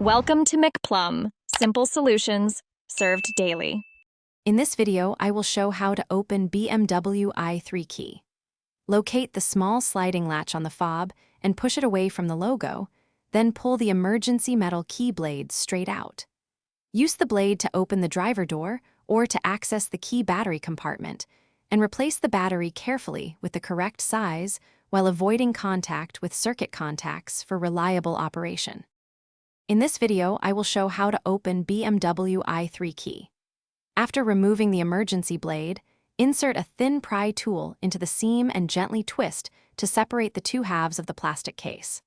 Welcome to McPlum, simple solutions served daily. In this video, I will show how to open BMW i3 key. Locate the small sliding latch on the fob and push it away from the logo, then pull the emergency metal key blade straight out. Use the blade to open the driver door or to access the key battery compartment, and replace the battery carefully with the correct size while avoiding contact with circuit contacts for reliable operation. In this video, I will show how to open BMW i3 key. After removing the emergency blade, insert a thin pry tool into the seam and gently twist to separate the two halves of the plastic case.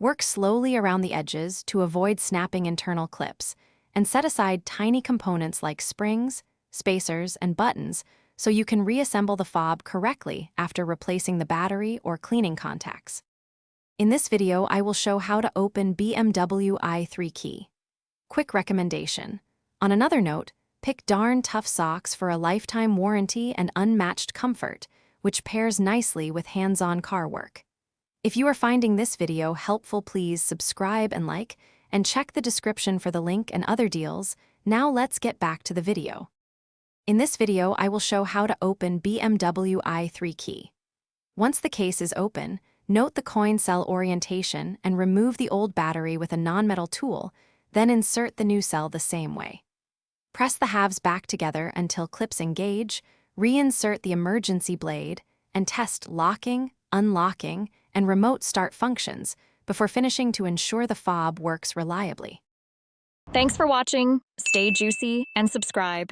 Work slowly around the edges to avoid snapping internal clips, and set aside tiny components like springs, spacers, and buttons so you can reassemble the fob correctly after replacing the battery or cleaning contacts. In this video, I will show how to open BMW i3 key. Quick recommendation. On another note, pick darn tough socks for a lifetime warranty and unmatched comfort, which pairs nicely with hands-on car work. If you are finding this video helpful, please subscribe and like, and check the description for the link and other deals. Now let's get back to the video. In this video, I will show how to open BMW i3 key. Once the case is open, note the coin cell orientation and remove the old battery with a non-metal tool, then insert the new cell the same way. Press the halves back together until clips engage, reinsert the emergency blade, and test locking, unlocking, and remote start functions before finishing to ensure the fob works reliably. Thanks for watching. Stay juicy and subscribe.